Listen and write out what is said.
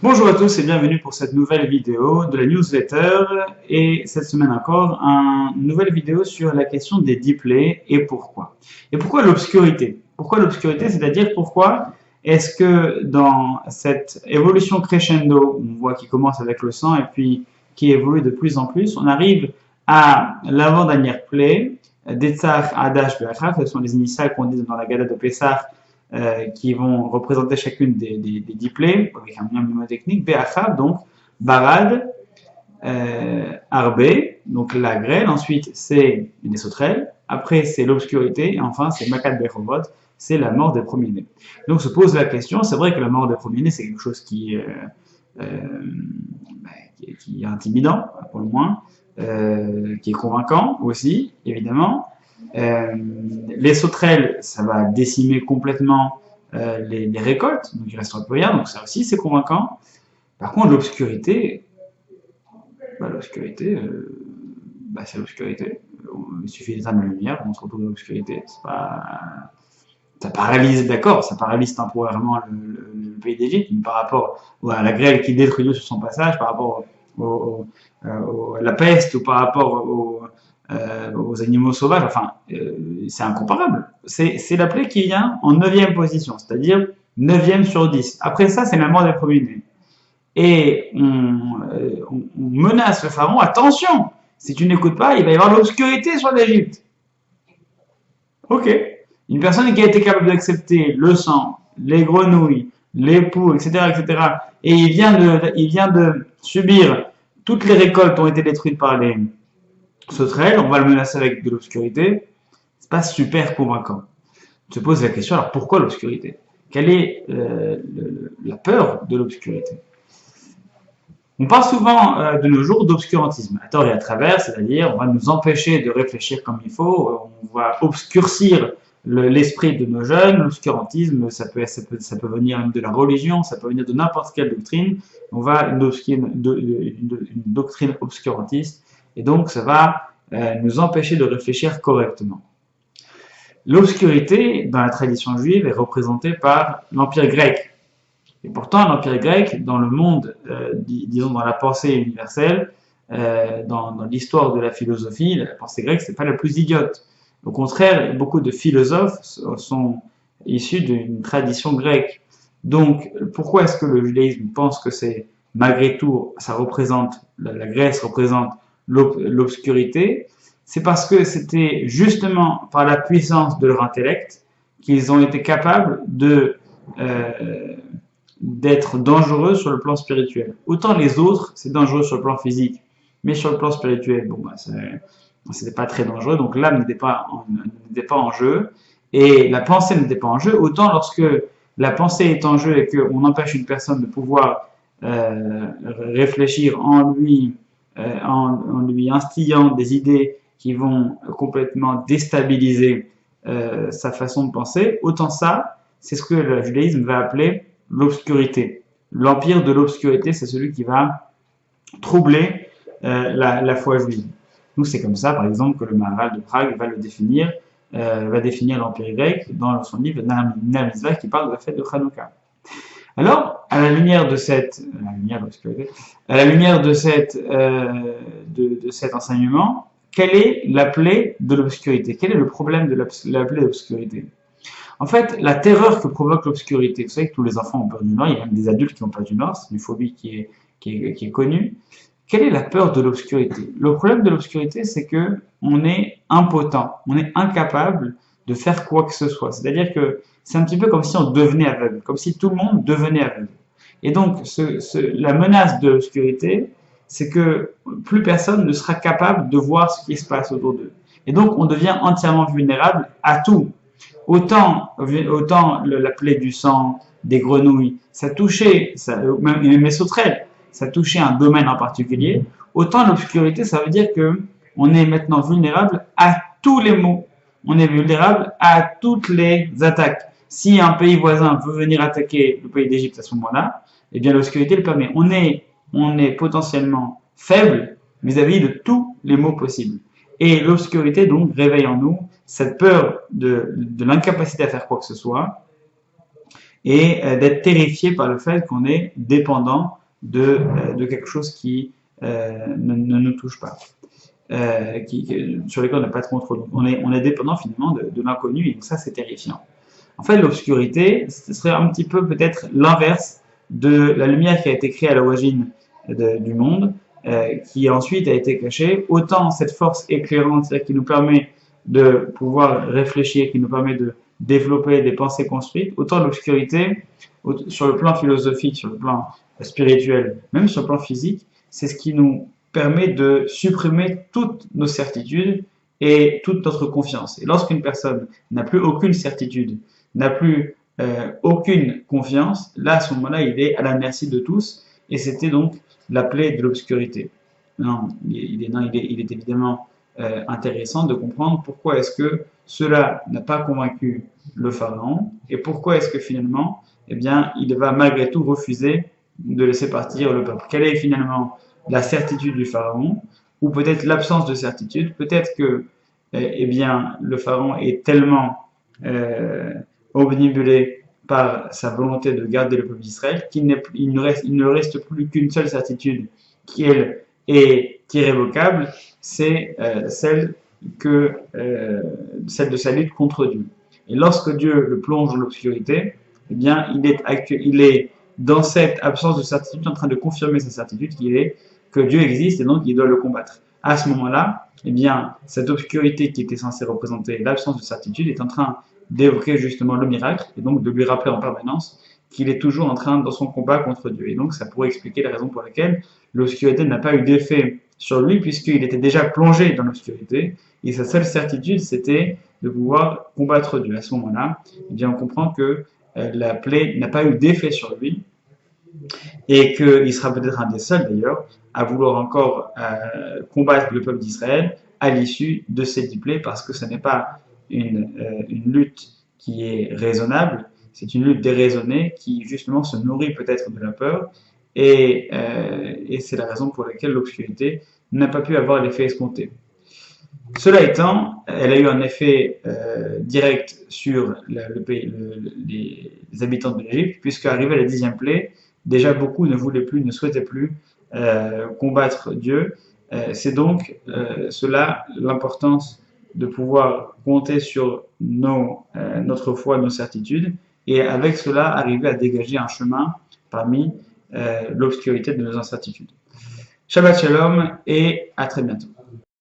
Bonjour à tous et bienvenue pour cette nouvelle vidéo de la newsletter et cette semaine encore une nouvelle vidéo sur la question des deepleys et pourquoi. Et pourquoi l'obscurité? Pourquoi l'obscurité? C'est-à-dire pourquoi est-ce que dans cette évolution crescendo, on voit qui commence avec le sang et puis qui évolue de plus en plus, on arrive à l'avant-dernière play, Detzach Adash Be'achaf, ce sont les initiales qu'on dit dans la Gada de Pessah, qui vont représenter chacune des 10 plaies, avec un lien mnémotechnique, Be'achav, donc Barad, Arbé, donc la grêle, ensuite c'est les sauterelles, après c'est l'obscurité, et enfin c'est Makat Bechovot, c'est la mort des premiers-nés. Donc se pose la question, c'est vrai que la mort des premiers-nés c'est quelque chose qui est intimidant, pour le moins, qui est convaincant aussi, évidemment. Les sauterelles, ça va décimer complètement les récoltes, donc il restera plus rien, donc ça aussi c'est convaincant. Par contre, l'obscurité, c'est l'obscurité. Il suffit d'éteindre la lumière, on se retrouve dans l'obscurité. Ça paralyse, d'accord, ça paralyse temporairement le pays d'Égypte, mais par rapport à la grêle qui détruit Dieu sur son passage, par rapport à la peste ou par rapport aux animaux sauvages, enfin, c'est incomparable. C'est la plaie qui vient en 9e position, c'est-à-dire 9e sur 10. Après ça, c'est la mort des premiers-nés. Et on menace le pharaon, attention, si tu n'écoutes pas, il va y avoir l'obscurité sur l'Égypte. Ok. Une personne qui a été capable d'accepter le sang, les grenouilles, les poux, etc., etc., et il vient de subir toutes les récoltes ont été détruites par les sauterelles, on va le menacer avec de l'obscurité, c'est pas super convaincant. On se pose la question, alors pourquoi l'obscurité? Quelle est la peur de l'obscurité? On parle souvent de nos jours d'obscurantisme, à tort et à travers, c'est-à-dire on va nous empêcher de réfléchir comme il faut, on va obscurcir l'esprit de nos jeunes. L'obscurantisme, ça peut venir de la religion, ça peut venir de n'importe quelle doctrine. On va une doctrine obscurantiste, et donc ça va nous empêcher de réfléchir correctement. L'obscurité, dans la tradition juive, est représentée par l'Empire grec. Et pourtant, l'Empire grec, dans le monde, disons dans la pensée universelle, dans l'histoire de la philosophie, la pensée grecque, c'est pas la plus idiote. Au contraire, beaucoup de philosophes sont issus d'une tradition grecque. Donc, pourquoi est-ce que le judaïsme pense que c'est, malgré tout, la Grèce représente l'obscurité? C'est parce que c'était justement par la puissance de leur intellect qu'ils ont été capables d'être dangereux sur le plan spirituel. Autant les autres, c'est dangereux sur le plan physique, mais sur le plan spirituel, c'était pas très dangereux, donc l'âme n'était pas en jeu, et la pensée n'était pas en jeu. Autant lorsque la pensée est en jeu et qu'on empêche une personne de pouvoir réfléchir en lui instillant des idées qui vont complètement déstabiliser sa façon de penser, autant ça, c'est ce que le judaïsme va appeler l'obscurité. L'empire de l'obscurité, c'est celui qui va troubler la foi juive. Nous, c'est comme ça, par exemple, que le Maharal de Prague va définir l'empire grec dans son livre Namizvah qui parle de la fête de Hanouka. Alors, à la lumière de cet enseignement, quelle est la plaie de l'obscurité? Quel est le problème de la plaie de l'obscurité? En fait, la terreur que provoque l'obscurité, vous savez que tous les enfants ont peur du noir, il y a même des adultes qui ont peur du noir, c'est une phobie qui est connue. Quelle est la peur de l'obscurité? Le problème de l'obscurité, c'est que on est impotent, on est incapable de faire quoi que ce soit. C'est-à-dire que c'est un petit peu comme si on devenait aveugle, comme si tout le monde devenait aveugle. Et donc, la menace de l'obscurité, c'est que plus personne ne sera capable de voir ce qui se passe autour d'eux. Et donc, on devient entièrement vulnérable à tout. Autant la plaie du sang, des grenouilles, ça touchait, même les sauterelles, ça touchait un domaine en particulier, autant l'obscurité, ça veut dire que on est maintenant vulnérable à tous les maux. On est vulnérable à toutes les attaques. Si un pays voisin veut venir attaquer le pays d'Égypte à ce moment-là, eh bien l'obscurité le permet. On est potentiellement faible vis-à-vis de tous les maux possibles. Et l'obscurité, donc, réveille en nous cette peur de l'incapacité à faire quoi que ce soit. et d'être terrifié par le fait qu'on est dépendant de quelque chose qui ne nous touche pas, sur lesquels on n'a pas de contrôle. On est dépendant finalement de l'inconnu, et donc ça c'est terrifiant. En fait, l'obscurité, ce serait un petit peu peut-être l'inverse de la lumière qui a été créée à l'origine du monde, qui ensuite a été cachée. Autant cette force éclairante, c'est-à-dire qui nous permet de pouvoir réfléchir, qui nous permet de développer des pensées construites, autant l'obscurité, sur le plan philosophique, sur le plan spirituel, même sur le plan physique, c'est ce qui nous permet de supprimer toutes nos certitudes et toute notre confiance. Et lorsqu'une personne n'a plus aucune certitude, n'a plus aucune confiance, là, à ce moment-là, il est à la merci de tous, et c'était donc la plaie de l'obscurité. Non, il est évidemment intéressant de comprendre pourquoi est-ce que cela n'a pas convaincu le pharaon, et pourquoi est-ce que finalement, eh bien, il va malgré tout refuser de laisser partir le peuple. Quelle est finalement la certitude du pharaon, ou peut-être l'absence de certitude? Peut-être que eh bien, le pharaon est tellement omnibulé par sa volonté de garder le peuple d'Israël qu'il ne reste plus qu'une seule certitude qui elle est irrévocable, c'est celle de sa lutte contre Dieu. Et lorsque Dieu le plonge dans l'obscurité, eh bien, il est dans cette absence de certitude en train de confirmer sa certitude que Dieu existe et donc il doit le combattre. À ce moment-là, eh bien, cette obscurité qui était censée représenter l'absence de certitude est en train d'évoquer justement le miracle et donc de lui rappeler en permanence qu'il est toujours en train dans son combat contre Dieu. Et donc ça pourrait expliquer la raison pour laquelle l'obscurité n'a pas eu d'effet sur lui puisqu'il était déjà plongé dans l'obscurité et sa seule certitude c'était de pouvoir combattre Dieu. À ce moment-là, eh bien, on comprend que la plaie n'a pas eu d'effet sur lui et qu'il sera peut-être un des seuls d'ailleurs à vouloir encore combattre le peuple d'Israël à l'issue de ces 10 plaies parce que ce n'est pas une lutte qui est raisonnable, c'est une lutte déraisonnée qui justement se nourrit peut-être de la peur et c'est la raison pour laquelle l'obscurité n'a pas pu avoir l'effet escompté. Cela étant, elle a eu un effet direct sur les habitants de l'Égypte, puisque arrivé à la 10e plaie, déjà beaucoup ne souhaitaient plus combattre Dieu. C'est donc cela l'importance de pouvoir compter sur notre foi, nos certitudes, et avec cela arriver à dégager un chemin parmi l'obscurité de nos incertitudes. Shabbat Shalom et à très bientôt.